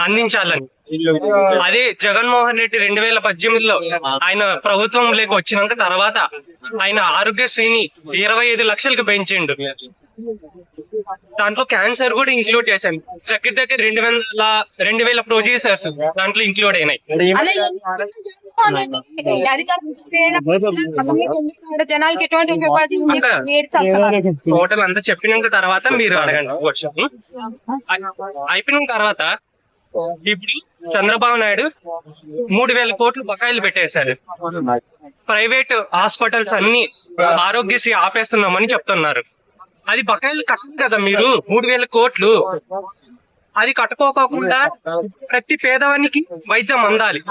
అందించాలని. అదే జగన్మోహన్ రెడ్డి 2018లో ఆయన ప్రభుత్వంలోకి వచ్చినాక తర్వాత ఆయన ఆరోగ్యశ్రీని 25 లక్షలకు పెంచిండు. దాంట్లో క్యాన్సర్ కూడా ఇంక్లూడ్ చేశాను. దగ్గర దగ్గర 2000 ప్రొసీజర్స్ దాంట్లో ఇంక్లూడ్ అయినాయి. టోటల్ అంతా చెప్పినాక తర్వాత మీరు అడగండి క్వశ్చన్. అయిపోయిన తర్వాత ఇప్పుడు చంద్రబాబు నాయుడు 3000 కోట్లు బకాయిలు పెట్టేశారు. ప్రైవేట్ హాస్పిటల్స్ అన్ని ఆరోగ్యశ్రీ ఆపేస్తున్నామని చెప్తున్నారు. అది బకాయిలు కట్టదు కదా మీరు. 3000 కోట్లు అది కట్టుకోకుండా ప్రతి పేదవానికి వైద్యం అందాలి.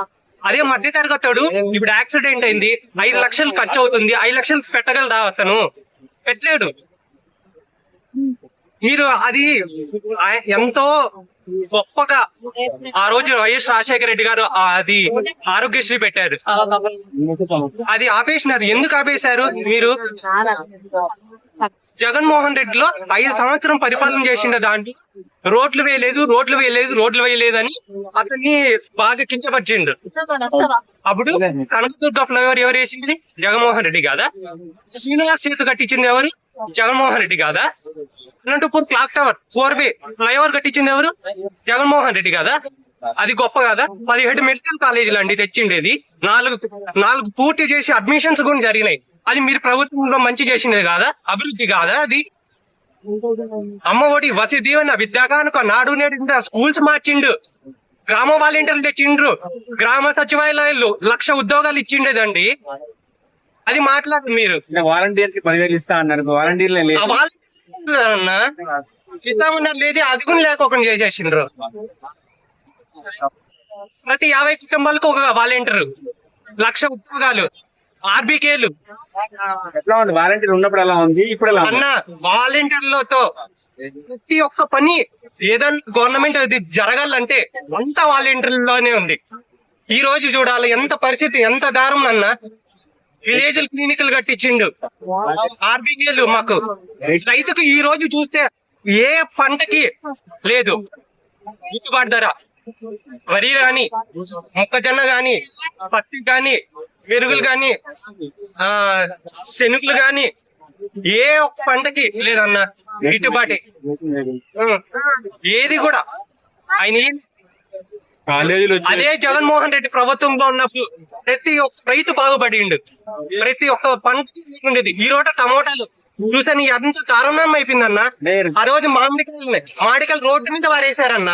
అదే మధ్య తరగతుడు ఇప్పుడు యాక్సిడెంట్ అయింది, 5 లక్షలు ఖర్చు అవుతుంది, 5 లక్షలు పెట్టగలరా? అతను పెట్టలేడు. మీరు అది ఎంతో గొప్పగా ఆ రోజు వైఎస్ రాజశేఖర రెడ్డి గారు అది ఆరోగ్యశ్రీ పెట్టారు. అది ఆపేసినారు. ఎందుకు ఆపేశారు? మీరు జగన్మోహన్ రెడ్డిలో 5 సంవత్సరం పరిపాలన చేసిండ దాంట్లో రోడ్లు వేయలేదు అని అతన్ని బాగా కించపరిచిండు. అప్పుడు కనకదుర్గ ఫ్లైఓవర్ ఎవరు వేసింది? జగన్మోహన్ రెడ్డి కాదా? శ్రీనివాస్ సేతు కట్టించింది ఎవరు? జగన్మోహన్ రెడ్డి కాదా? అనంతపూర్ క్లాక్ టవర్ 4 ఫ్లైఓవర్ కట్టించింది ఎవరు? జగన్మోహన్ రెడ్డి కాదా? అది గొప్ప కదా. 17 మెడికల్ కాలేజీలు అండి తెచ్చిండేది. 4 పూర్తి చేసి అడ్మిషన్స్ కూడా జరిగినాయి. అది మీరు ప్రభుత్వంలో మంచి చేసిండేది కాదా? అభివృద్ధి కాదా? అది అమ్మ ఒడి, వసతి దీవెన, విద్యాకానుక, నాడు నేడు స్కూల్స్ మార్చిండు, గ్రామ వాలంటీర్లు తెచ్చిండ్రు, గ్రామ సచివాలయాలు 1,00,000 ఉద్యోగాలు ఇచ్చిండేదండి. అది మాట్లాడు మీరు. వాలంటీర్ కి 10,000 ఇస్తా అన్నారు. వాలంటీర్లు అన్నా ఇస్తామన్నారు లేదు, అది కూడా లేకోకుండా చేసేసిండ్రు. ప్రతి 50 కుటుంబాలకు ఒక వాలంటీర్, 1,00,000 ఉద్యోగాలు, ఆర్బీకేలు. ఎట్లా ఉంది వాలంటీర్ ఉన్నప్పుడు ఎలా ఉంది, ఇప్పుడు ఎలా అన్న? వాలంటీర్లతో ప్రతి ఒక్క పని ఏదైనా గవర్నమెంట్ అది జరగాలంటే అంత వాలంటీర్లోనే ఉంది. ఈ రోజు చూడాలి ఎంత పరిస్థితి, ఎంత దారుణం అన్న. విలేజ్ క్లినిక్లు కట్టించిండు, ఆర్బీకేలు. మాకు రైతుకు ఈ రోజు చూస్తే ఏ పంటకి లేదు గిట్టుబాటు ధర. వరి గాని, మొక్కజొన్న గాని, పత్తి గాని, మెరుగులు గాని, శనుగులు గాని ఏ ఒక్క పంటకి లేదన్న గిట్టుబాటు. ఏది కూడా ఆయన అదే జగన్మోహన్ రెడ్డి ప్రభుత్వంలో ఉన్నప్పుడు ప్రతి ఒక్క రైతు బాగుపడిండు, ప్రతి ఒక్క పంట ఉండేది. ఈ రోజు టమోటాలు చూసాను ఎంత దారుణం అయిపోయిందన్న. ఆ రోజు మామిడికాయలు రోడ్డు మీద వారేసారన్న.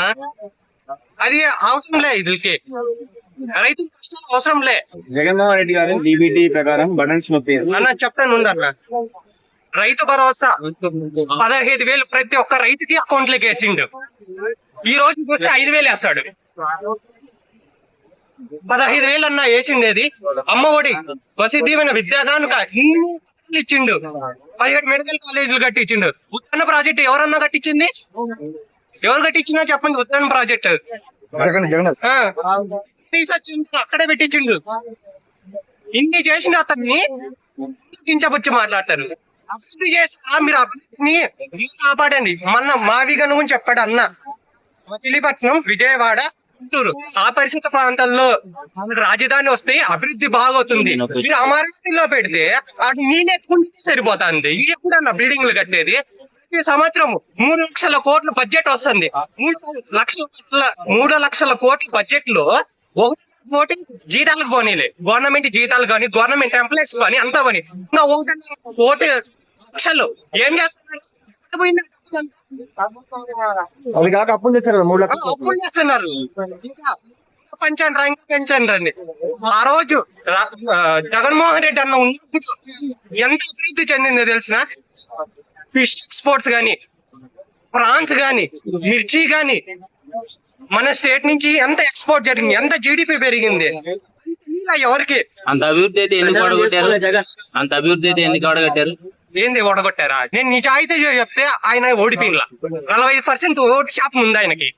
అది అవసరం లే, ఇదికి రైతు కష్టాలు అవసరం లే. జగన్మోహన్ రెడ్డి గారు డీబీటీ ప్రకారం బటన్స్ అన్న చెప్తాను అన్న. రైతు భరోసా 15,000 ప్రతి ఒక్క రైతుకి అకౌంట్ లోకి వేసిండు. ఈ రోజు చూస్తే 5,000 వేస్తాడు. 15,000 అన్న వేసిండేది. అమ్మ ఒడి, వసతి దీవెన, విద్యాదానుక ఇచ్చిండు. 17 మెడికల్ కాలేజీలు కట్టించిండు. ఉద్యాన ప్రాజెక్ట్ ఎవరన్నా కట్టించింది? ఎవరు కట్టించినా చెప్పండి. ఉద్యాన ప్రాజెక్ట్ రీసెర్చ్ అక్కడే పెట్టించిండు. ఇన్ని చేసిన అతన్ని కించపుచ్చి మాట్లాడతారు. అభివృద్ధి చేస్తా, మీరు అభివృద్ధిని కాపాడండి. మొన్న మావిగను గురించి చెప్పాడు అన్న. మచిలీపట్నం, విజయవాడ, గుంటూరు ఆ పరిస్థితి ప్రాంతాల్లో రాజధాని వస్తే అభివృద్ధి బాగవుతుంది. మీరు అమరావతిలో పెడితే అది నీళ్ళెత్తుకుంటే సరిపోతుంది. ఎప్పుడన్నా బిల్డింగ్లు కట్టేది? ప్రతి సంవత్సరం 3 లక్షల కోట్ల బడ్జెట్ వస్తుంది. 3 లక్షల కోట్ల బడ్జెట్ లో 1 కోటి జీతాలకు పోనీలే. గవర్నమెంట్ జీతాలు కానీ, గవర్నమెంట్ ఎంప్లాయీస్ కానీ అంతా పని 1 కోటి లక్షలు ఏం చేస్తున్నారు? అప్పులు చేస్తున్నారు. ఇంకా పెంచండి రండి. ఆ రోజు జగన్మోహన్ రెడ్డి అన్న ఉన్నప్పుడు ఎంత అభివృద్ధి చెందిందో తెలిసిన. ఫిష్ ఎక్స్పోర్ట్స్ గాని, ప్రాన్స్ గాని, మిర్చి గాని మన స్టేట్ నుంచి ఎంత ఎక్స్పోర్ట్ జరిగింది, ఎంత జీడిపి పెరిగింది. ఎవరికి అంత అభివృద్ధి అయితే ఎందుకు ఓడగట్టారు? ఏంది ఓడగొట్టారా? నేను నిజాయితీ చెప్తే ఆయన ఓడిపోయిన 45% ఓటు శాతం ఉంది ఆయనకి.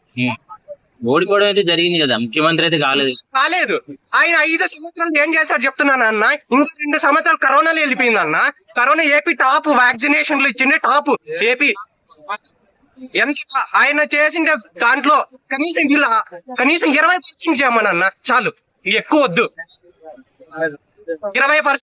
ఓడిపోవడం అయితే జరిగింది కదా, ముఖ్యమంత్రి అయితే కాలేదు. ఆయన 5 సంవత్సరాలు ఏం చేశారు చెప్తున్నాను అన్న. ఇంకో 2 సంవత్సరాలు కరోనాలో వెళ్ళిపోయింది అన్న. కరోనా ఏపీ టాప్ వ్యాక్సినేషన్లు ఇచ్చింది, టాప్ ఏపీ. ఎంత ఆయన చేసిన దాంట్లో కనీసం 20% చేయమనన్న చాలు, ఎక్కువ వద్దు. 20%